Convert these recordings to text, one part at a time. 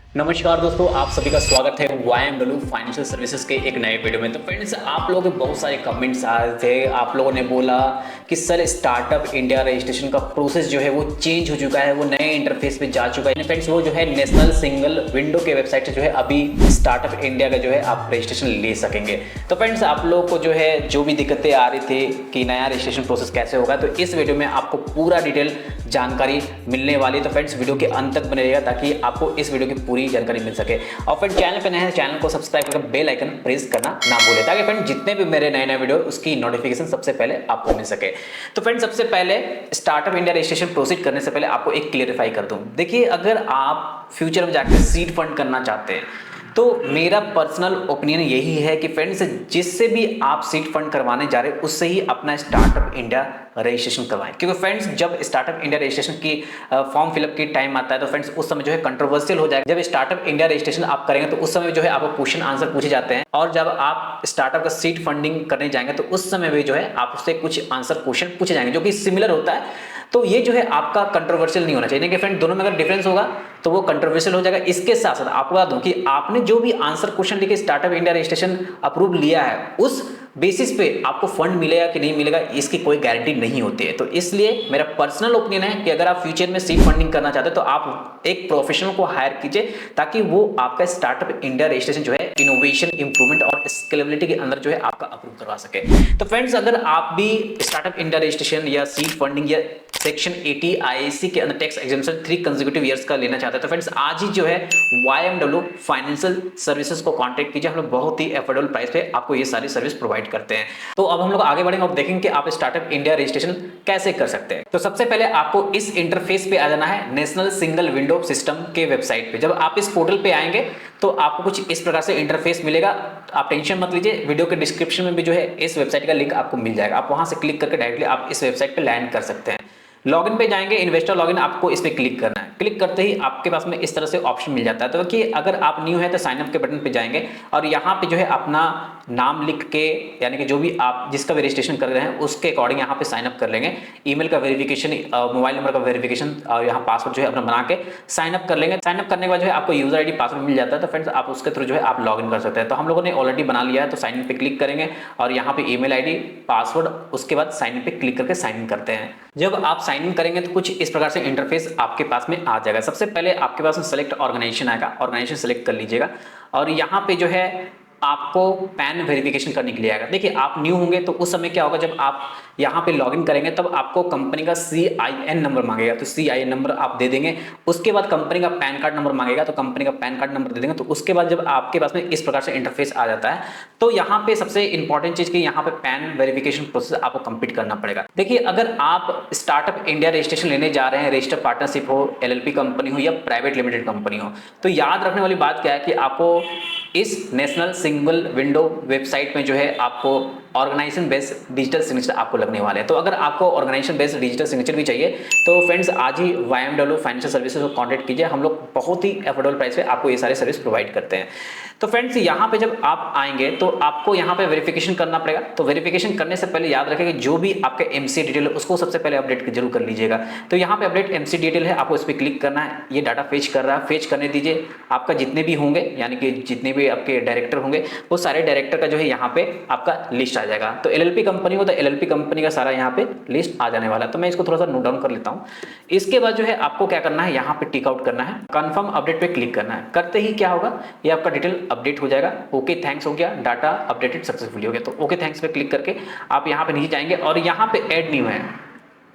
नमस्कार दोस्तों, आप सभी का स्वागत है YMW फाइनेंशियल सर्विसेज के एक नए वीडियो में। तो फ्रेंड्स, आप लोगों के बहुत सारे कमेंट्स आए थे। आप लोगों ने बोला कि सर स्टार्टअप इंडिया रजिस्ट्रेशन का प्रोसेस जो है वो चेंज हो चुका है, वो नए इंटरफेस पे जा चुका है। फ्रेंड्स, वो जो है नेशनल सिंगल विंडो के वेबसाइट से जो है अभी स्टार्टअप इंडिया का जो है आप रजिस्ट्रेशन ले सकेंगे। तो फ्रेंड्स, आप लोगों को जो है जो भी दिक्कतें आ रही थी कि नया रजिस्ट्रेशन प्रोसेस कैसे होगा, तो इस वीडियो में आपको पूरा डिटेल जानकारी मिलने वाली है। तो फ्रेंड्स, वीडियो के अंत तक बने रहिएगा ताकि आपको इस वीडियो की पूरी जानकारी मिल सके। और फ्रेंड, चैनल पे नए हैं, चैनल को सब्सक्राइब करके बेल आइकन प्रेस करना ना भूलें ताकि फ्रेंड जितने भी मेरे नए नए वीडियो उसकी नोटिफिकेशन सबसे पहले आपको मिल सके। तो फ्रेंड, सबसे पहले स्टार्टअप इंडिया रजिस्ट्रेशन प्रोसीड करने से पहले आपको एक क्लियरिफाई कर दूं। देखिए, अगर आप फ्यूचर में जाकर सीड फंड करना चाहते हैं तो मेरा पर्सनल ओपिनियन यही है कि फ्रेंड्स, जिससे भी आप सीड फंड करवाने जा रहे हैं उससे ही अपना स्टार्टअप इंडिया रजिस्ट्रेशन करवाएं। क्योंकि फ्रेंड्स, जब स्टार्टअप इंडिया रजिस्ट्रेशन की फॉर्म फिलअप की टाइम आता है तो फ्रेंड्स उस समय जो है कंट्रोवर्शियल हो जाएगा। जब स्टार्टअप इंडिया रजिस्ट्रेशन आप करेंगे तो उस समय जो है आपको क्वेश्चन आंसर पूछे जाते हैं, और जब आप स्टार्टअप का सीड फंडिंग करने जाएंगे तो उस समय भी जो है आपसे कुछ आंसर क्वेश्चन पूछे जाएंगे जो कि सिमिलर होता है। तो ये जो है आपका कंट्रोवर्शियल नहीं होना चाहिए। फ्रेंड, दोनों में अगर डिफरेंस होगा तो वो कंट्रोवर्शियल हो जाएगा। इसके साथ साथ आपको बता दूं कि आपने जो भी आंसर क्वेश्चन लिखे स्टार्टअप इंडिया रजिस्ट्रेशन अप्रूव लिया है, उस बेसिस पे आपको फंड मिलेगा कि नहीं मिलेगा इसकी कोई गारंटी नहीं होती है। तो इसलिए मेरा पर्सनल ओपिनियन है कि अगर आप फ्यूचर में सीड फंडिंग करना चाहते हो तो आप एक प्रोफेशनल को हायर कीजिए ताकि वो आपका स्टार्टअप इंडिया रजिस्ट्रेशन जो है इनोवेशन, इंप्रूवमेंट और स्केलेबिलिटी के अंदर जो है आपका अप्रूव करवा सके। तो फ्रेंड्स, अगर आप भी स्टार्टअप इंडिया रजिस्ट्रेशन या सीड फंडिंग या सेक्शन 80 आईएसी के अंदर टैक्स एग्जाम्पशन 3 कंसेक्यूटिव ईयर्स का लेना चाहते हैं तो फ्रेंड्स आज ही जो है YMW फाइनेंशियल सर्विसेज को कांटेक्ट कीजिए। हम लोग बहुत ही अफोर्डेबल प्राइस पे आपको ये सारी सर्विस प्रोवाइड करते हैं। तो अब हम लोग आगे बढ़ेंगे और देखेंगे कि आप स्टार्टअप इंडिया रजिस्ट्रेशन कैसे कर सकते हैं। तो सबसे पहले आपको इस इंटरफेस पे आ जाना है नेशनल सिंगल विंडो सिस्टम के वेबसाइट पे। जब आप इस पोर्टल पे आएंगे तो आपको कुछ इस प्रकार से इंटरफेस मिलेगा। आप टेंशन मत लीजिए, वीडियो के डिस्क्रिप्शन में भी जो है इस वेबसाइट का लिंक आपको मिल जाएगा। आप वहां से क्लिक करके डायरेक्टली आप इस वेबसाइट पे लैंड कर सकते हैं। लॉगिन पे जाएंगे, इन्वेस्टर लॉगिन, आपको इस पे क्लिक करना है। क्लिक करते ही आपके पास में इस तरह से ऑप्शन मिल जाता है। तो कि अगर आप न्यू है तो साइन अप के बटन पे जाएंगे और यहाँ पे जो है अपना नाम लिख के, यानी कि जो भी आप जिसका भी रजिस्ट्रेशन कर रहे हैं उसके अकॉर्डिंग यहाँ पे साइन अप कर लेंगे। ईमेल का वेरिफिकेशन, मोबाइल नंबर का वेरिफिकेशन और यहाँ पासवर्ड जो है अपना बना के साइन अप कर लेंगे। साइन अप करने के बाद जो है आपको यूजर आईडी पासवर्ड मिल जाता है। तो फ्रेंड्स, आप उसके थ्रू जो है आप लॉगिन कर सकते हैं। तो हम लोगों ने ऑलरेडी बना लिया है तो साइन इन पे क्लिक करेंगे और यहाँ पे ईमेल आईडी, पासवर्ड, उसके बाद साइन इन पे क्लिक करके साइन इन करते हैं। जब आप साइन इन करेंगे तो कुछ इस प्रकार से इंटरफेस आपके पास में आ जाएगा। सबसे पहले आपके पास में सेलेक्ट ऑर्गेनाइजेशन आएगा, ऑर्गेनाइजेशन सेलेक्ट कर लीजिएगा और यहाँ पे जो है आपको पैन वेरिफिकेशन करने के लिए आएगा। देखिए, आप न्यू होंगे तो उस समय क्या होगा, जब आप यहाँ पे लॉगिन करेंगे तब आपको कंपनी का CIN नंबर मांगेगा, तो CIN नंबर आप दे देंगे। उसके बाद कंपनी का पैन कार्ड नंबर मांगेगा तो कंपनी का पैन कार्ड नंबर दे देंगे। तो उसके बाद जब आपके पास में इस प्रकार से इंटरफेस आ जाता है तो यहाँ पे सबसे इंपॉर्टेंट चीज की यहाँ पे पैन वेरिफिकेशन प्रोसेस आपको कंप्लीट करना पड़ेगा। देखिए, अगर आप स्टार्टअप इंडिया रजिस्ट्रेशन लेने जा रहे हैं, रजिस्टर्ड पार्टनरशिप हो, LLP कंपनी हो या प्राइवेट लिमिटेड कंपनी हो, तो याद रखने वाली बात क्या है कि आपको इस नेशनल सिंगल विंडो वेबसाइट में जो है आपको ऑर्गेनाइजेशन बेस्ड डिजिटल सिग्नेचर आपको लगने वाले हैं। तो अगर आपको ऑर्गेनाइजेशन बेस्ड डिजिटल सिग्नेचर भी चाहिए तो फ्रेंड्स आज ही YMW फाइनेंशियल सर्विसेज को कांटेक्ट कीजिए। हम लोग बहुत ही अफोर्डेबल प्राइस पे आपको ये सारे सर्विस प्रोवाइड करते हैं। तो फ्रेंड्स, यहाँ पे जब आप आएंगे तो आपको यहाँ पे वेरिफिकेशन करना पड़ेगा। तो वेरिफिकेशन करने से पहले याद रखें कि जो भी आपके MC डिटेल है उसको सबसे पहले अपडेट जरूर कर लीजिएगा। तो यहाँ पे अपडेट MC डिटेल है, आपको इस पर क्लिक करना है। ये डाटा फेच कर रहा है, फेच करने दीजिए। आपका जितने भी होंगे, यानी कि जितने भी आपके डायरेक्टर होंगे वो सारे डायरेक्टर का जो है यहाँ पे आपका लिस्ट आ जाएगा। तो LLP कंपनी हो तो LLP कंपनी का सारा यहाँ पे लिस्ट आ जाने वाला है। तो मैं इसको थोड़ा सा नोट डाउन कर लेता हूँ। इसके बाद जो है आपको क्या करना है, यहाँ पे टिक आउट करना है, कंफर्म अपडेट पे क्लिक करना है। करते ही क्या होगा, ये आपका डिटेल अपडेट हो जाएगा। ओके थैंक्स हो गया, डाटा अपडेटेड सक्सेसफुली हो गया। तो ओके थैंक्स पे क्लिक करके आप यहाँ पे नीचे जाएंगे और यहाँ पे ऐड न्यू है।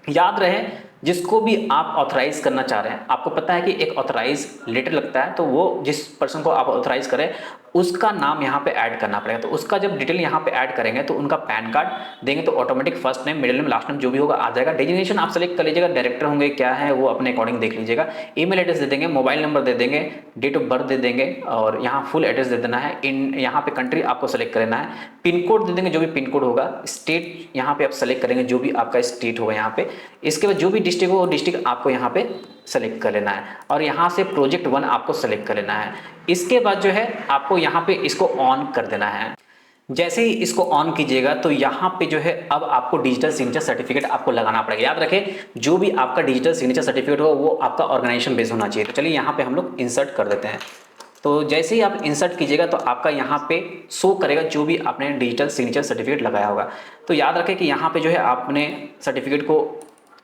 याद रहे, जिसको भी आप ऑथराइज करना चाह रहे हैं, आपको पता है कि एक ऑथराइज लेटर लगता है, तो वो जिस पर्सन को आप ऑथराइज करें उसका नाम यहाँ पे ऐड करना पड़ेगा। तो उसका जब डिटेल यहाँ पे ऐड करेंगे तो उनका पैन कार्ड देंगे तो automatic first name, middle name, last name जो भी होगा आ जाएगा। डेजिग्नेशन आप सेलेक्ट कर लीजिएगा, डायरेक्टर होंगे क्या है वो अपने अकॉर्डिंग देख लीजिएगा। ईमेल एड्रेस दे देंगे, मोबाइल नंबर दे देंगे, डेट ऑफ बर्थ दे देंगे और यहाँ फुल एड्रेस दे देना है। इन यहाँ पे कंट्री आपको सेलेक्ट करना है, पिन कोड दे देंगे जो भी पिन कोड होगा, स्टेट यहाँ पे आप सेलेक्ट करेंगे जो भी आपका स्टेट होगा यहाँ पे। इसके बाद जो भी डिस्ट्रिक्ट हो वो डिस्ट्रिक्ट आपको यहाँ पे सेलेक्ट कर लेना है और यहाँ से प्रोजेक्ट 1 आपको सेलेक्ट कर लेना है। इसके बाद जो है आपको यहाँ पे इसको ऑन कर देना है। जैसे ही इसको ऑन कीजिएगा तो यहाँ पे जो है अब आपको डिजिटल सिग्नेचर सर्टिफिकेट आपको लगाना पड़ेगा। याद रखें, जो भी आपका डिजिटल सिग्नेचर सर्टिफिकेट हो वो आपका ऑर्गेनाइजेशन बेस्ड होना चाहिए। तो चलिए यहाँ पे हम लोग इंसर्ट कर देते हैं। तो जैसे ही आप इंसर्ट कीजिएगा तो आपका यहाँ पे शो करेगा जो भी आपने डिजिटल सिग्नेचर सर्टिफिकेट लगाया होगा। तो याद रखें कि यहाँ पे जो है आपने सर्टिफिकेट को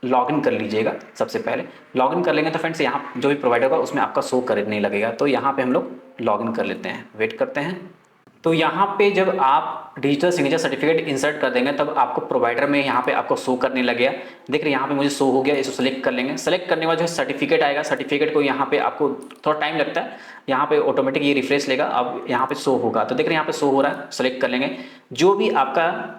लॉगिन कर लीजिएगा। सबसे पहले लॉगिन कर लेंगे तो फ्रेंड्स यहाँ जो भी प्रोवाइड होगा उसमें आपका शो करने लगेगा। तो यहाँ पे हम लोग लॉगिन कर लेते हैं, वेट करते हैं। तो यहाँ पे जब आप डिजिटल सिग्नेचर सर्टिफिकेट इंसर्ट कर देंगे तब आपको प्रोवाइडर में यहाँ पे आपको शो करने लगेगा। देख रहे हैं यहाँ पे मुझे शो हो गया, इसको सेलेक्ट कर लेंगे। सेलेक्ट करने के बाद जो है सर्टिफिकेट आएगा, सर्टिफिकेट को यहाँ पे आपको थोड़ा टाइम लगता है, यहाँ पे ऑटोमेटिक ये रिफ्रेश लेगा, अब यहाँ पे शो होगा। तो देख रहे हैं यहाँ पे शो हो रहा है, सेलेक्ट कर लेंगे। जो भी आपका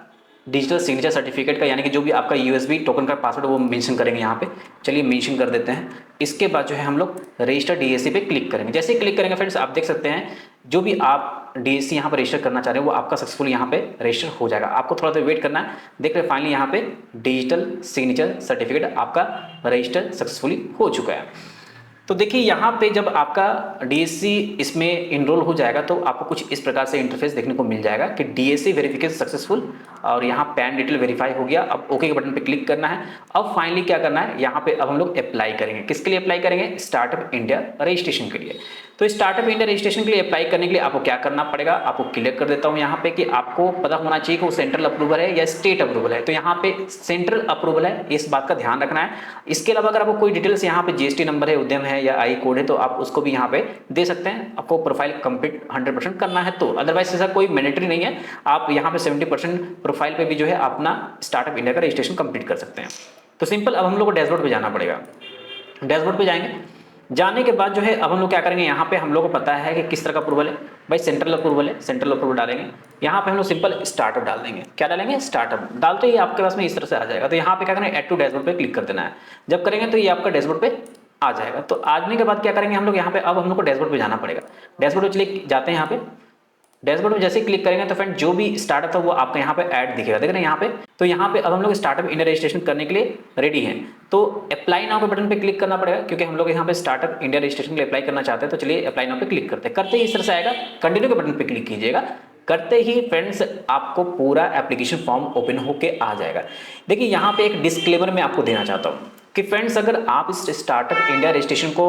डिजिटल सिग्नेचर सर्टिफिकेट का यानी कि जो भी आपका यूएसबी टोकन का पासवर्ड वो मेंशन करेंगे यहाँ पे। चलिए मेंशन कर देते हैं। इसके बाद जो है हम लोग रजिस्टर डीएससी पे क्लिक करेंगे। जैसे ही क्लिक करेंगे फ्रेंड्स आप देख सकते हैं जो भी आप डीएससी यहाँ पर रजिस्टर करना चाह रहे हैं वो आपका सक्सेसफुल यहाँ पे रजिस्टर हो जाएगा। आपको थोड़ा देर वेट करना है। देख रहे हैं फाइनली यहाँ पे डिजिटल सिग्नेचर सर्टिफिकेट आपका रजिस्टर सक्सेसफुली हो चुका है। तो देखिए यहाँ पे जब आपका डीएससी इसमें इनरोल हो जाएगा तो आपको कुछ इस प्रकार से इंटरफेस देखने को मिल जाएगा कि डीएससी वेरिफिकेशन सक्सेसफुल और यहाँ पैन डिटेल वेरीफाई हो गया। अब ओके के बटन पे क्लिक करना है। अब फाइनली क्या करना है, यहाँ पे अब हम लोग अप्लाई करेंगे। किसके लिए अप्लाई करेंगे? स्टार्टअप इंडिया रजिस्ट्रेशन के लिए। तो स्टार्टअप इंडिया रजिस्ट्रेशन के लिए अप्लाई करने के लिए आपको क्या करना पड़ेगा, आपको क्लियर कर देता हूँ यहाँ पे कि आपको पता होना चाहिए कि वो सेंट्रल अप्रूवल है या स्टेट अप्रूवल है। तो यहाँ पे सेंट्रल अप्रूवल है, इस बात का ध्यान रखना है। इसके अलावा अगर आपको कोई डिटेल्स यहाँ पे जीएसटी नंबर है, उद्यम है या आई कोड है तो आप उसको भी यहाँ पे दे सकते हैं। आपको प्रोफाइल कंप्लीट 100% करना है तो, अदरवाइज ऐसा कोई मैंडेटरी नहीं है। आप यहाँ पे 70% प्रोफाइल पे भी जो है अपना स्टार्टअप इंडिया का रजिस्ट्रेशन कंप्लीट कर सकते हैं। तो सिंपल अब हम लोग को डैशबोर्ड पे जाना पड़ेगा। डैशबोर्ड पे जाएंगे, जाने के बाद जो है अब हम लोग क्या करेंगे, यहाँ पे हम लोग को पता है कि किस तरह का अप्रूवल है। भाई सेंट्रल अप्रूवल है, सेंट्रल अप्रूवल डालेंगे। यहाँ पे हम लोग सिंपल स्टार्टअप डाल देंगे। क्या डालेंगे? स्टार्टअप। डालते ही आपके पास में इस तरह से आ जाएगा। तो यहाँ पे क्या करेंगे, ऐड टू डैशबोर्ड पे क्लिक कर देना है। जब करेंगे तो ये आपका डैशबोर्ड पे आ जाएगा। तो आने के बाद क्या करेंगे हम लोग, यहाँ पे अब हम लोग को डैशबोर्ड पे जाना पड़ेगा। डैशबोर्ड पे चलिए जाते हैं। यहाँ पे डैशबोर्ड में जैसे ही क्लिक करेंगे तो फ्रेंड जो भी स्टार्टअप था वो आपका यहाँ पे ऐड दिखेगा। देख रहे हैं यहाँ पे। तो यहाँ पे अब हम लोग स्टार्टअप इंडिया रजिस्ट्रेशन करने के लिए रेडी हैं। तो अप्लाई नाउ के बटन पे क्लिक करना पड़ेगा क्योंकि हम लोग यहाँ पे स्टार्टअप इंडिया रजिस्ट्रेशन के लिए अप्लाई करना चाहते हैं। तो चलिए अप्लाई नाउ पे क्लिक करते हैं। करते ही इस तरह से आएगा, कंटिन्यू के बटन पे क्लिक कीजिएगा। करते ही फ्रेंड्स आपको पूरा एप्लीकेशन फॉर्म ओपन होके आ जाएगा। देखिए यहाँ पे एक डिस्क्लेमर मैं आपको देना चाहता हूँ कि फ्रेंड्स अगर आप इस स्टार्टअप इंडिया रजिस्ट्रेशन को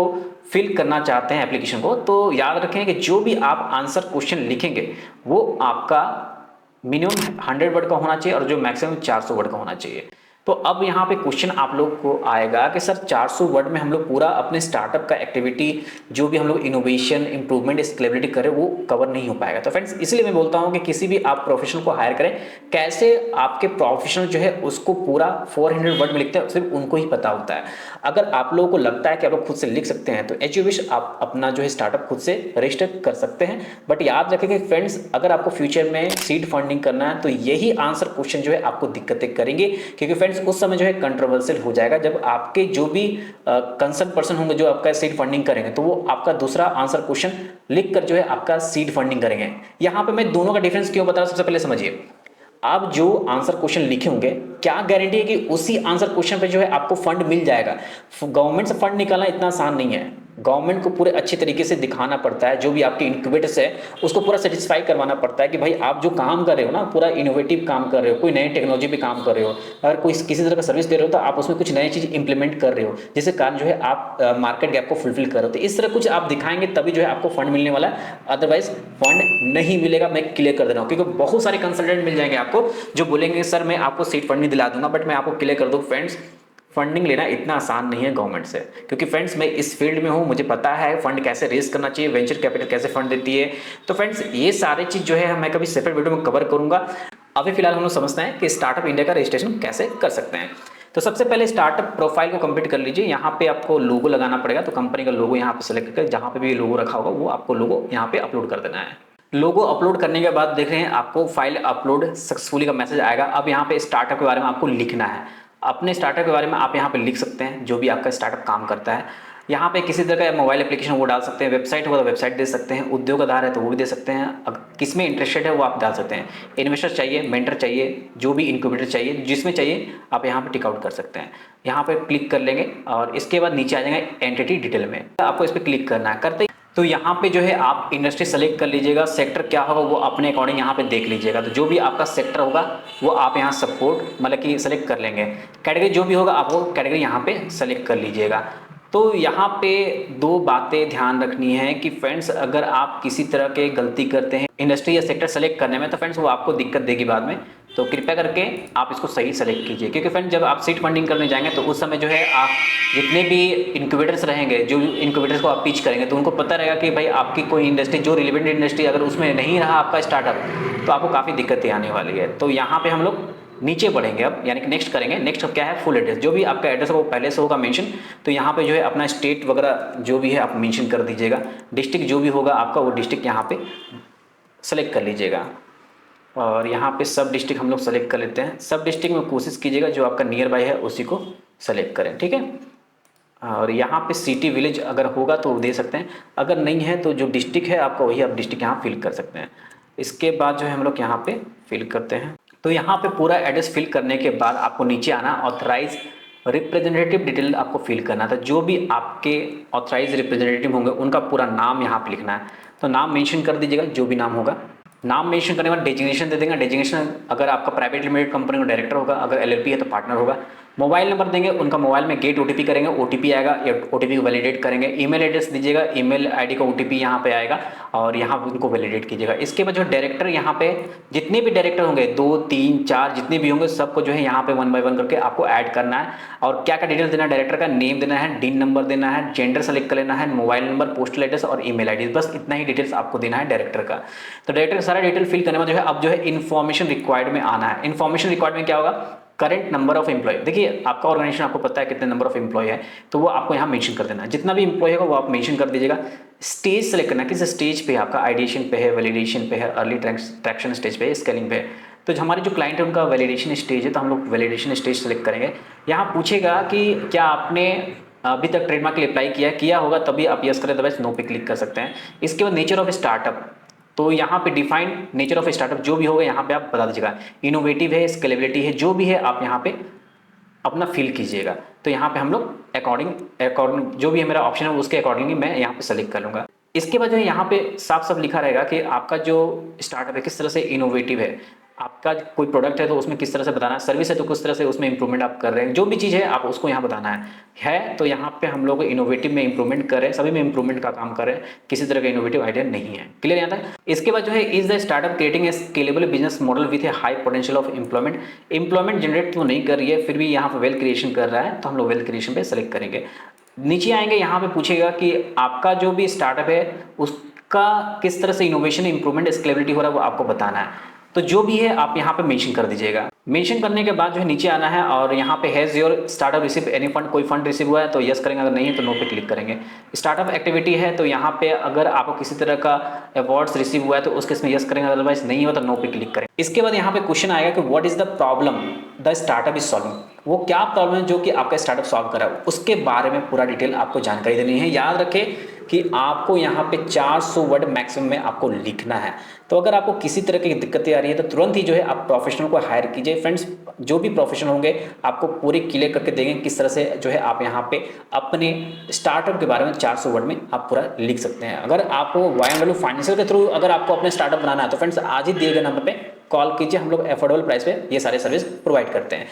फिल करना चाहते हैं एप्लीकेशन को, तो याद रखें कि जो भी आप आंसर क्वेश्चन लिखेंगे वो आपका मिनिमम 100 वर्ड का होना चाहिए और जो मैक्सिमम 400 वर्ड का होना चाहिए। तो अब यहाँ पे क्वेश्चन आप लोग को आएगा कि सर 400 वर्ड में हम लोग पूरा अपने स्टार्टअप का एक्टिविटी जो भी हम लोग इनोवेशन इंप्रूवमेंट स्केलेबिलिटी करें वो कवर नहीं हो पाएगा। तो फ्रेंड्स इसलिए मैं बोलता हूँ कि किसी भी आप प्रोफेशनल को हायर करें, कैसे आपके प्रोफेशनल जो है उसको पूरा 400 वर्ड में लिखते हैं सिर्फ उनको ही पता होता है। अगर आप लोगों को लगता है कि आप लोग खुद से लिख सकते हैं तो एज यू विश आप अपना जो है स्टार्टअप खुद से रजिस्टर कर सकते हैं। बट याद रखें कि फ्रेंड्स अगर आपको फ्यूचर में सीड फंडिंग करना है तो यही आंसर क्वेश्चन जो है आपको दिक्कतें करेंगे, क्योंकि फ्रेंड्स उस समय जो है कंट्रोवर्शियल हो जाएगा जब आपके जो भी कंसर्न पर्सन होंगे जो आपका सीड फंडिंग करेंगे तो वो आपका दूसरा आंसर क्वेश्चन लिखकर जो है आपका सीड फंडिंग करेंगे। यहाँ पे मैं दोनों का डिफरेंस क्यों बता रहा हूं, सबसे पहले समझिए। आप जो आंसर क्वेश्चन लिखे होंगे क्या गारंटी है कि उसी आंसर क्वेश्चन पे जो है आपको फंड मिल जाएगा? गवर्नमेंट से फंड निकालना इतना आसान नहीं है। गवर्नमेंट को पूरे अच्छे तरीके से दिखाना पड़ता है, जो भी आपके इनक्यूबेटर्स है उसको पूरा सेटिस्फाई करवाना पड़ता है कि भाई आप जो काम कर रहे हो ना पूरा इनोवेटिव काम कर रहे हो, कोई नई टेक्नोलॉजी पे काम कर रहे हो, अगर कोई किसी तरह का सर्विस दे रहे हो तो आप उसमें कुछ नई चीज़ इंप्लीमेंट कर रहे हो जिससे कारण जो है आप मार्केट गैप को फुलफिल कर रहे हो। तो इस तरह कुछ आप दिखाएंगे तभी जो है आपको फंड मिलने वाला है, अदरवाइज फंड नहीं मिलेगा। मैं क्लियर कर दे रहा हूँ क्योंकि बहुत सारे कंसल्टेंट मिल जाएंगे आपको जो बोलेंगे सर मैं आपको सीड फंड नहीं दिला दूंगा। बट मैं आपको क्लियर कर दूँ फ्रेंड्स, फंडिंग लेना इतना आसान नहीं है गवर्नमेंट से, क्योंकि फ्रेंड्स मैं इस फील्ड में हूँ, मुझे पता है फंड कैसे रेज करना चाहिए, वेंचर कैपिटल कैसे फंड देती है। तो फ्रेंड्स ये सारी चीज़ जो है मैं कभी सेपरेट वीडियो में कवर करूँगा। अभी फिलहाल हम लोग समझते हैं कि स्टार्टअप इंडिया का रजिस्ट्रेशन कैसे कर सकते हैं। तो सबसे पहले स्टार्टअप प्रोफाइल को कंप्लीट कर लीजिए। यहाँ पे आपको लोगो लगाना पड़ेगा, तो कंपनी का लोगो यहाँ पे सेलेक्ट करके जहाँ पे भी लोगो रखा होगा वो आपको लोगो यहाँ पे अपलोड कर देना है। लोगो अपलोड करने के बाद देख रहे हैं आपको फाइल अपलोड सक्सेसफुली का मैसेज आएगा। अब यहाँ पे स्टार्टअप के बारे में आपको लिखना है। अपने स्टार्टअप के बारे में आप यहाँ पे लिख सकते हैं जो भी आपका स्टार्टअप काम करता है। यहाँ पे किसी तरह का मोबाइल एप्लीकेशन वो डाल सकते हैं, वेबसाइट होगा तो वेबसाइट दे सकते हैं, उद्योग आधार है तो वो भी दे सकते हैं, किस में इंटरेस्टेड है वो आप डाल सकते हैं। इन्वेस्टर चाहिए, मेंटर चाहिए, जो भी इनक्यूबेटर चाहिए, जिसमें चाहिए आप यहाँ पे टिक आउट कर सकते हैं। यहाँ पे क्लिक कर लेंगे और इसके बाद नीचे आ जाएंगे एंटिटी डिटेल में, आपको इस पर क्लिक करना है। करते तो यहाँ पे जो है आप इंडस्ट्री सेलेक्ट कर लीजिएगा, सेक्टर क्या होगा वो अपने अकॉर्डिंग यहाँ पे देख लीजिएगा। तो जो भी आपका सेक्टर होगा वो आप यहाँ सपोर्ट मतलब कि सेलेक्ट कर लेंगे। कैटेगरी जो भी होगा आप वो कैटेगरी यहाँ पे सेलेक्ट कर लीजिएगा। तो यहाँ पे दो बातें ध्यान रखनी है कि फ्रेंड्स, अगर आप किसी तरह के गलती करते हैं इंडस्ट्री या सेक्टर सेलेक्ट करने में, तो फ्रेंड्स वो आपको दिक्कत देगी बाद में। तो कृपया करके आप इसको सही सेलेक्ट कीजिए, क्योंकि फ्रेंड्स जब आप सीड फंडिंग करने जाएंगे तो उस समय जो है आप जितने भी इंक्यूबेटर्स रहेंगे, जो इंक्यूबेटर्स को आप पिच करेंगे, तो उनको पता रहेगा कि भाई आपकी कोई इंडस्ट्री, जो रिलेवेंट इंडस्ट्री अगर उसमें नहीं रहा आपका स्टार्टअप, तो आपको काफ़ी दिक्कतें आने वाली है। तो यहाँ पे हम लोग नीचे बढ़ेंगे अब, यानी कि नेक्स्ट करेंगे। नेक्स्ट क्या है, फुल एड्रेस। जो भी आपका एड्रेस है वो पहले से होगा मेंशन, तो यहाँ पे जो है अपना स्टेट वगैरह जो भी है आप मेंशन कर दीजिएगा। डिस्ट्रिक्ट जो भी होगा आपका वो डिस्ट्रिक्ट यहाँ पे सेलेक्ट कर लीजिएगा। और यहाँ पे सब डिस्ट्रिक्ट हम लोग सेलेक्ट कर लेते हैं। सब डिस्ट्रिक्ट में कोशिश कीजिएगा जो आपका नियर बाय है उसी को सेलेक्ट करें, ठीक है। और यहाँ पे सिटी विलेज अगर होगा तो दे सकते हैं, अगर नहीं है तो जो डिस्ट्रिक्ट है आपका वही आप डिस्ट्रिक्ट यहाँ फिल कर सकते हैं। इसके बाद जो है हम लोग यहाँ पे फिल करते हैं। तो यहाँ पे पूरा एड्रेस फिल करने के बाद आपको नीचे आना, ऑथराइज रिप्रेजेंटेटिव डिटेल आपको फिल करना था। जो भी आपके ऑथराइज रिप्रेजेंटेटिव होंगे उनका पूरा नाम यहाँ पे लिखना है। तो नाम मेंशन कर दीजिएगा, जो भी नाम होगा। नाम मेंशन करने के बाद डेजिग्नेशन दे देंगे। डेजिग्नेशन अगर आपका प्राइवेट लिमिटेड कंपनी का डायरेक्टर होगा, अगर एलएलपी है तो पार्टनर होगा। मोबाइल नंबर देंगे, उनका मोबाइल में गेट ओटीपी करेंगे, ओटीपी आएगा, ओटीपी को वैलिडेट करेंगे। ईमेल एड्रेस दीजिएगा, ईमेल आईडी का ओटीपी यहाँ पे आएगा और यहाँ उनको वैलिडेट कीजिएगा। इसके बाद जो डायरेक्टर यहाँ पे जितने भी डायरेक्टर होंगे 2, 3, 4 जितने भी होंगे सबको जो है यहाँ पे 1 बाय 1 करके आपको ऐड करना है। और क्या क्या डिटेल्स देना है, डायरेक्टर का नेम देना है, डिन नंबर देना है, जेंडर सेलेक्ट कर लेना है, मोबाइल नंबर, पोस्टल एड्रेस और ईमेल आईडी, बस इतना ही डिटेल्स आपको देना है डायरेक्टर का। तो डायरेक्टर का सारा डिटेल फिल करने में जो है अब जो है इन्फॉर्मेशन रिक्वायर्ड में आना है। इन्फॉर्मेशन रिक्वायर्ड में क्या होगा, करंट नंबर ऑफ एम्प्लॉय। देखिए आपका ऑर्गेनाइजेशन आपको पता है कितने नंबर ऑफ एम्प्लॉय है, तो वो आपको यहाँ मेंशन कर देना है। जितना भी एम्प्लॉय होगा वो आप मेंशन कर दीजिएगा। स्टेज सेलेक्ट करना, किस स्टेज पे आपका आइडिएशन पे है, वैलिडेशन पे है, अर्ली ट्रैक्शन स्टेज पे है, स्केलिंग पे है। तो हमारे जो क्लाइंट है उनका वैलिडेशन स्टेज है, तो हम लोग वैलिडेशन स्टेज सेलेक्ट करेंगे। यहाँ पूछेगा कि क्या आपने अभी तक ट्रेडमार्क के लिए अप्लाई किया होगा, तभी आप यस करें, अदरवाइज नो पे क्लिक कर सकते हैं। इसके बाद नेचर ऑफ स्टार्टअप, तो यहाँ पे डिफाइंड नेचर ऑफ स्टार्टअप जो भी होगा यहाँ पे आप बता दीजिएगा। इनोवेटिव है, स्केलेबिलिटी है, जो भी है आप यहाँ पे अपना फिल कीजिएगा। तो यहाँ पे हम लोग अकॉर्डिंग जो भी है मेरा ऑप्शन है उसके अकॉर्डिंगली मैं यहाँ पे सेलेक्ट कर लूँगा। इसके बाद जो है यहाँ पे साफ साफ लिखा रहेगा कि आपका जो स्टार्टअप है किस तरह से इनोवेटिव है। आपका कोई प्रोडक्ट है तो उसमें किस तरह से बताना है, सर्विस है तो किस तरह से उसमें इंप्रूवमेंट आप कर रहे हैं, जो भी चीज़ है आप उसको यहाँ बताना है। तो यहाँ पे हम लोग इनोवेटिव में इंप्रूवमेंट कर रहे हैं, सभी में इंप्रूवमेंट का काम कर रहे हैं, किसी तरह का इनोवेटिव आइडिया नहीं है। क्लियर यहाँ तक। इसके बाद जो है is the startup creating a scalable business model with A high potential of employment generate तो नहीं कर रही है, फिर भी यहाँ पे वेल्थ क्रिएशन कर रहा है, तो हम लोग वेल्थ क्रिएशन पे सेलेक्ट करेंगे। नीचे आएंगे, यहाँ पे पूछेगा कि आपका जो भी स्टार्टअप है उसका किस तरह से इनोवेशन इंप्रूवमेंट स्केलेबिलिटी हो रहा है वो आपको बताना है। तो जो भी है आप यहाँ पे मेंशन कर दीजिएगा। मेंशन करने के बाद जो है नीचे आना है और यहाँ पे has your startup receive any fund, कोई फंड रिसीव हुआ है तो यस करेंगे, अगर नहीं है तो नो पे क्लिक करेंगे। स्टार्टअप एक्टिविटी है तो यहाँ पे अगर आपको किसी तरह का अवार्ड्स रिसीव हुआ है तो उस केस में यस करेंगे, अदरवाइज नहीं हो तो नो पे क्लिक करेंगे। इसके बाद यहाँ पे क्वेश्चन आएगा कि what is the problem the startup is solving, वो क्या प्रॉब्लम है जो कि आपका स्टार्टअप सॉल्व कर रहा है, उसके बारे में पूरा डिटेल आपको जानकारी देनी है। याद रखें कि आपको यहाँ पे 400 वर्ड मैक्सिमम में आपको लिखना है। तो अगर आपको किसी तरह की दिक्कतें आ रही है तो तुरंत ही जो है आप प्रोफेशनल को हायर कीजिए। फ्रेंड्स जो भी प्रोफेशनल होंगे आपको पूरी क्लियर करके देंगे किस तरह से जो है आप यहाँ पे अपने स्टार्टअप के बारे में 400 वर्ड में आप पूरा लिख सकते हैं। अगर आपको YMW फाइनेंशियल के थ्रू अगर आपको अपने स्टार्टअप बनाना है तो फ्रेंड्स आज ही दिए गए नंबर पे कॉल कीजिए, हम लोग अफोर्डेबल प्राइस पे ये सारे सर्विस प्रोवाइड करते हैं।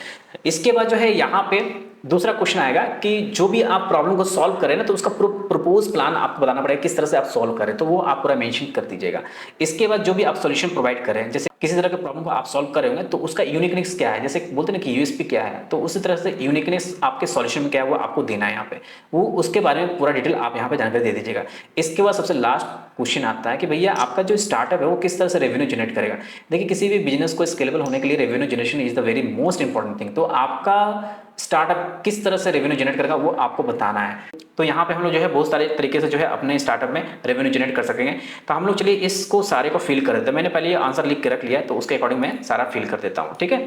इसके बाद जो है यहाँ पे दूसरा क्वेश्चन आएगा कि जो भी आप प्रॉब्लम को सॉल्व करें ना तो उसका प्रपोज प्लान आपको बताना पड़ेगा, किस तरह से आप सॉल्व करें, तो वो आप पूरा मेंशन कर दीजिएगा। इसके बाद जो भी आप सॉल्यूशन प्रोवाइड करें, जैसे किसी तरह के प्रॉब्लम को आप सॉल्व कर रहे होंगे तो उसका यूनिकनेस क्या है, जैसे बोलते हैं ना कि यूएसपी क्या है, तो उसी तरह से यूनिकनेस आपके सॉल्यूशन में क्या है वो आपको देना है यहाँ पे, वो उसके बारे में पूरा डिटेल आप यहाँ पे जानकारी दे दीजिएगा। इसके बाद सबसे लास्ट क्वेश्चन आता है कि भैया आपका जो स्टार्टअप है वो किस तरह से रेवेन्यू जनरेट करेगा। देखिए किसी भी बिजनेस को स्केलेबल होने के लिए revenue generation is the very most important thing. तो आपका स्टार्टअप किस तरह से रेवेन्यू जनरेट करेगा वो आपको बताना है। तो यहाँ पे हम लोग जो है बहुत सारे तरीके से जो है अपने स्टार्टअप में रेवेन्यू जनरेट कर सकेंगे। तो हम लोग चलिए इसको सारे को फिल कर देते हैं। मैंने पहले ये आंसर लिख के रख लिया है तो उसके अकॉर्डिंग मैं सारा फिल कर देता हूँ, ठीक है।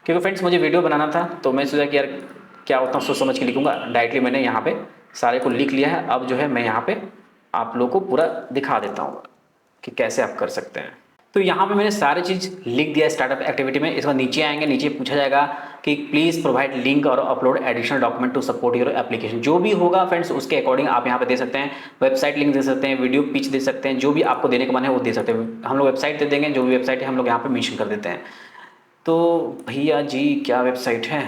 क्योंकि फ्रेंड्स मुझे वीडियो बनाना था तो मैं सोचा कि यार क्या उतना सोच समझ के लिखूंगा, डायरेक्टली मैंने यहाँ पे सारे को लिख लिया है। अब जो है मैं यहाँ पे आप लोग को पूरा दिखा देता हूँ कि कैसे आप कर सकते हैं। तो यहाँ पे मैंने सारी चीज़ लिख दिया स्टार्टअप एक्टिविटी में। इसके बाद नीचे आएंगे, नीचे पूछा जाएगा कि प्लीज़ प्रोवाइड लिंक और upload additional document to support your application. जो भी होगा फ्रेंड्स उसके अकॉर्डिंग आप यहाँ पे दे सकते हैं, वेबसाइट लिंक दे सकते हैं, वीडियो पिच दे सकते हैं, जो भी आपको देने का मन है वो दे सकते हैं। हम लोग वेबसाइट दे देंगे, जो भी वेबसाइट है हम लोग यहाँ पर मेंशन कर देते हैं। तो भैया जी क्या वेबसाइट है,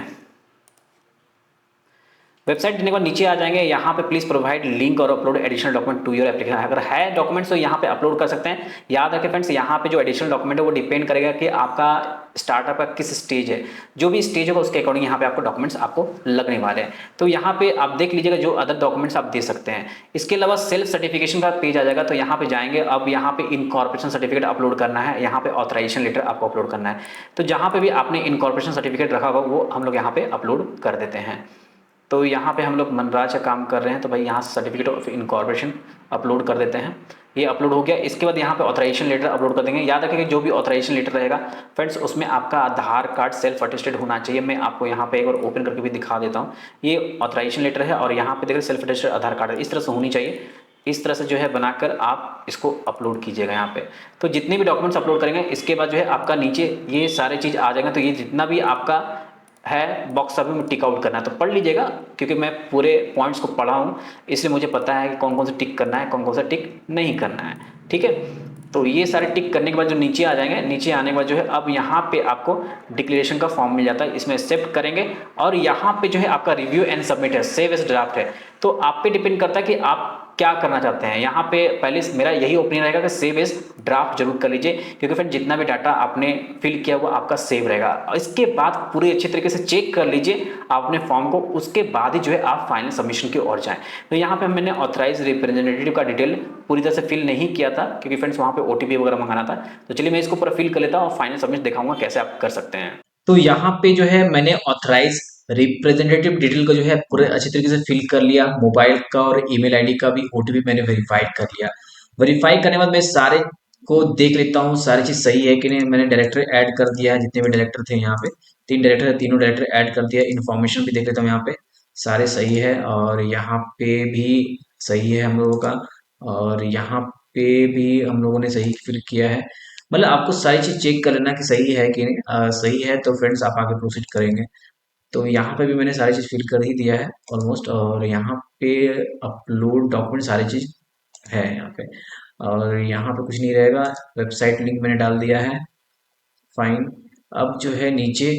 वेबसाइट देने के बाद नीचे आ जाएंगे, यहाँ पे प्लीज प्रोवाइड लिंक और upload additional document to your application. अगर है डॉक्यूमेंट्स तो यहाँ पे अपलोड कर सकते हैं। याद रखें फ्रेंड्स, यहाँ पे जो एडिशनल डॉक्यूमेंट है वो डिपेंड करेगा कि आपका स्टार्टअप का किस स्टेज है। जो भी स्टेज होगा उसके अकॉर्डिंग यहाँ पे आपको डॉक्यूमेंट्स आपको लगने वाले हैं। तो यहाँ पे आप देख लीजिएगा जो अदर डॉक्यूमेंट्स आप दे सकते हैं। इसके अलावा सेल्फ सर्टिफिकेशन का पेज आ जाएगा, तो यहाँ पे जाएंगे। अब यहाँ पे इनकॉर्पोरेशन सर्टिफिकेट अपलोड करना है, यहाँ पे ऑथराइजेशन लेटर आपको अपलोड करना है। तो जहाँ पे भी आपने इनकॉर्पोरेशन सर्टिफिकेट रखा होगा वो हम लोग यहाँ पे अपलोड कर देते हैं। तो यहाँ पे हम लोग मनराज का काम कर रहे हैं, तो भाई यहाँ से सर्टिफिकेट ऑफ इनकॉर्पोरेशन अपलोड कर देते हैं। ये अपलोड हो गया। इसके बाद यहाँ पे ऑथराइजेशन लेटर अपलोड कर देंगे। याद रखें कि जो भी ऑथराइजेशन लेटर रहेगा फ्रेंड्स, उसमें आपका आधार कार्ड सेल्फ अटेस्टेड होना चाहिए। मैं आपको यहाँ पे एक बार ओपन करके भी दिखा देता हूँ। ये ऑथराइजेशन लेटर है और यहाँ पे देखिए सेल्फ अटेस्टेड आधार कार्ड है, इस तरह से होनी चाहिए। इस तरह से जो है बनाकर आप इसको अपलोड कीजिएगा यहाँ पे। तो जितने भी डॉक्यूमेंट्स अपलोड करेंगे इसके बाद जो है आपका नीचे ये सारे चीज़ आ जाएगा। तो ये जितना भी आपका है बॉक्स सभी में टिक आउट करना है, तो पढ़ लीजिएगा क्योंकि मैं पूरे पॉइंट्स को पढ़ा हूँ, इसलिए मुझे पता है कि कौन कौन सा टिक करना है, कौन कौन सा टिक नहीं करना है। ठीक है, तो ये सारे टिक करने के बाद जो नीचे आ जाएंगे, नीचे आने के बाद जो है अब यहाँ पे आपको डिक्लेरेशन का फॉर्म मिल जाता है, इसमें एक्सेप्ट करेंगे। और यहाँ पे जो है आपका रिव्यू एंड सबमिट है, सेव एज ड्राफ्ट है। तो आप पे डिपेंड करता है कि आप क्या करना चाहते हैं। यहाँ पे पहले मेरा यही ओपिनियन रहेगा कि सेव एज ड्राफ्ट जरूर कर लीजिए, क्योंकि फिर जितना भी डाटा आपने फिल किया वो आपका सेव रहेगा। और इसके बाद पूरे अच्छे तरीके से चेक कर लीजिए आपने फॉर्म को, उसके बाद ही जो है आप फाइनल सबमिशन की ओर जाएं। तो यहाँ पे मैंने ऑथराइज रिप्रेजेंटेटिव का डिटेल पूरी तरह से फिल नहीं किया था, क्योंकि फ्रेंड्स वहाँ पे ओटीपी वगैरह मंगाना था। तो चलिए मैं इसको पूरा फिल कर लेता हूँ और फाइनल सबमिट दिखाऊंगा कैसे आप कर सकते हैं। तो यहाँ पे जो है मैंने ऑथराइज रिप्रेजेंटेटिव डिटेल को जो है पूरे अच्छे तरीके से फिल कर लिया। मोबाइल का और ईमेल आईडी का भी ओटीपी मैंने वेरीफाइड कर लिया। वेरीफाई करने के बाद मैं सारे को देख लेता हूँ सारी चीज सही है कि नहीं। मैंने डायरेक्टर ऐड कर दिया है, जितने भी डायरेक्टर थे यहाँ पे 3 डायरेक्टर है, तीनों डायरेक्टर ऐड कर दिया। इन्फॉर्मेशन भी देख लेता हूँ यहाँ पे सारे सही है, और यहाँ पे भी सही है हम लोगों का, और यहाँ पे भी हम लोगों ने सही फिल किया है। मतलब आपको सारी चीज चेक कर लेना कि सही है कि नहीं। सही है तो फ्रेंड्स आप आगे प्रोसीड करेंगे। तो यहाँ पे भी मैंने सारी चीज़ फिल कर ही दिया है ऑलमोस्ट, और यहाँ पे अपलोड डॉक्यूमेंट सारी चीज़ है यहाँ पे, और यहाँ पे कुछ नहीं रहेगा। वेबसाइट लिंक मैंने डाल दिया है, फाइन। अब जो है नीचे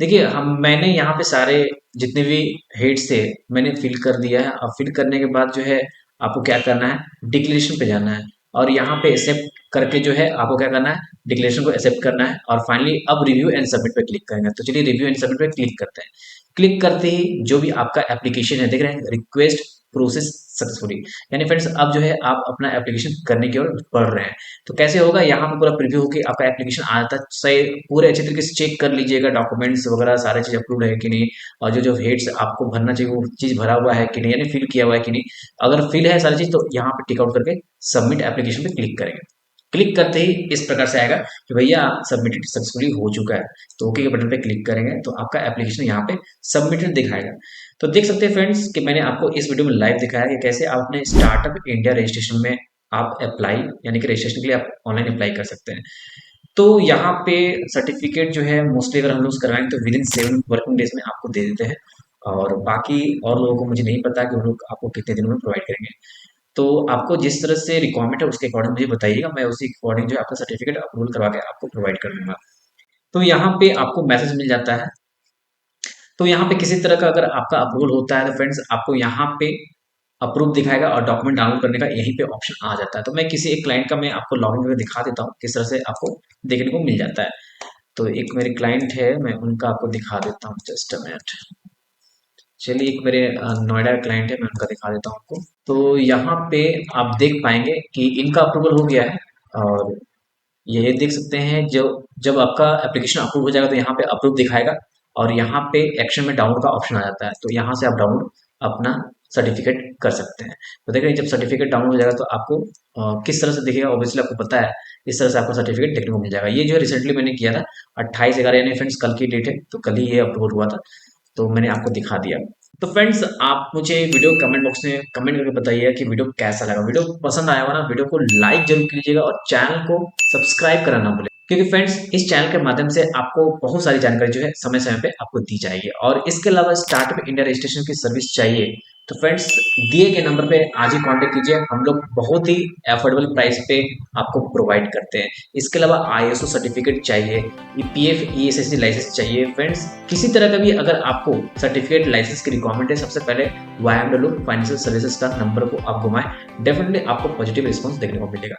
देखिए, हम मैंने यहाँ पे सारे जितने भी हेड्स थे मैंने फिल कर दिया है। अब फिल करने के बाद जो है आपको क्या करना है, डिक्लेरेशन पे जाना है, और यहाँ पे एक्सेप्ट करके जो है आपको क्या करना है, डिक्लेरेशन को एक्सेप्ट करना है। और फाइनली अब रिव्यू एंड सबमिट पे क्लिक करेंगे। तो चलिए रिव्यू एंड सबमिट पे क्लिक करते हैं। क्लिक करते ही जो भी आपका एप्लीकेशन है, देख रहे हैं रिक्वेस्ट प्रोसेस सक्सेसफुली, यानी फ्रेंड्स अब जो है आप अपना एप्लीकेशन करने की ओर बढ़ रहे हैं। तो कैसे होगा, यहाँ पे पूरा प्रीव्यू होकर आपका एप्लीकेशन आता है। सही पूरे अच्छे तरीके से चेक कर लीजिएगा डॉक्यूमेंट्स वगैरह सारे चीज अपलोड है कि नहीं, और जो जो हेड्स आपको भरना चाहिए वो चीज भरा हुआ है कि नहीं, यानी फिल किया हुआ है कि नहीं। अगर फिल है सारी चीज तो यहाँ पे टिक आउट करके सबमिट एप्लीकेशन पे क्लिक करेंगे। क्लिक करते ही इस प्रकार से आएगा कि भैया सबमिटेड सक्सेसफुली हो चुका है। तो ओके के बटन पे क्लिक करेंगे तो आपका एप्लीकेशन यहाँ पे सबमिटेड दिखाएगा। तो देख सकते हैं फ्रेंड्स कि मैंने आपको इस वीडियो में लाइव दिखाया कि कैसे आप अपने स्टार्टअप इंडिया रजिस्ट्रेशन में आप अप्लाई, यानी कि रजिस्ट्रेशन के लिए आप ऑनलाइन अप्लाई कर सकते हैं। तो यहाँ पे सर्टिफिकेट जो है मोस्टली अगर हम लोग करवाएंगे तो विद इन 7 वर्किंग डेज में आपको दे देते हैं, और बाकी और लोगों को मुझे नहीं पता कि वो लोग आपको कितने दिनों में प्रोवाइड करेंगे। तो आपको जिस तरह से रिक्वायरमेंट है उसके अकॉर्डिंग मुझे बताइएगा, मैं उसी अकॉर्डिंग जो है आपका सर्टिफिकेट अप्रूवल करवा के आपको प्रोवाइड कर दूंगा। तो यहाँ पे आपको मैसेज मिल जाता है। तो यहाँ पे किसी तरह का अगर आपका अप्रूवल होता है तो फ्रेंड्स आपको यहाँ पे अप्रूव दिखाएगा और डॉक्यूमेंट डाउनलोड करने का यहीं पे ऑप्शन आ जाता है। तो मैं किसी एक क्लाइंट का मैं आपको लॉगिन करके दिखा देता हूँ किस तरह से आपको देखने को मिल जाता है। तो एक मेरे क्लाइंट है, मैं उनका आपको दिखा देता हूँ, जस्ट अ मिनट। चलिए एक मेरे नोएडा क्लाइंट है, मैं उनका दिखा देता हूँ आपको। तो यहाँ पे आप देख पाएंगे कि इनका अप्रूवल हो गया है, और ये देख सकते हैं जो जब आपका एप्लीकेशन अप्रूव हो जाएगा तो यहाँ पे अप्रूव दिखाएगा, और यहाँ पे एक्शन में डाउनलोड का ऑप्शन आ जाता है। तो यहाँ से आप डाउनलोड अपना सर्टिफिकेट कर सकते हैं। तो देख रहे हैं जब सर्टिफिकेट डाउनलोड हो जाएगा तो आपको किस तरह से दिखेगा, ऑब्वियसली आपको पता है इस तरह से आपको सर्टिफिकेट देखने को मिल जाएगा। ये जो है रिसेंटली मैंने किया था 28/11, यानी फ्रेंड्स कल की डेट है, तो कल ही ये अप्रूवल हुआ था, तो मैंने आपको दिखा दिया। तो फ्रेंड्स आप मुझे वीडियो कमेंट बॉक्स में कमेंट करके बताइए कि वीडियो कैसा लगा। वीडियो पसंद आया हो ना, वीडियो को लाइक जरूर कीजिएगा और चैनल को सब्सक्राइब करना ना भूलें। क्योंकि फ्रेंड्स इस चैनल के माध्यम से आपको बहुत सारी जानकारी जो है समय समय पे आपको दी जाएगी। और इसके अलावा स्टार्टअप इंडिया रजिस्ट्रेशन की सर्विस चाहिए तो फ्रेंड्स दिए गए नंबर पे आज ही कांटेक्ट कीजिए। हम लोग बहुत ही अफोर्डेबल प्राइस पे आपको प्रोवाइड करते हैं। इसके अलावा आईएसओ सर्टिफिकेट चाहिए, ईपीएफ ईएसएससी लाइसेंस चाहिए। फ्रेंड्स किसी तरह का भी अगर आपको सर्टिफिकेट लाइसेंस की रिक्वायरमेंट है, सबसे पहले YMW फाइनेंशियल सर्विसेज का नंबर को आप घुमाएं, डेफिनेटली आपको पॉजिटिव रिस्पॉन्स देखने को मिलेगा।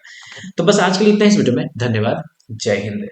तो बस आज के लिए इतना इस वीडियो में। धन्यवाद। जय हिंद।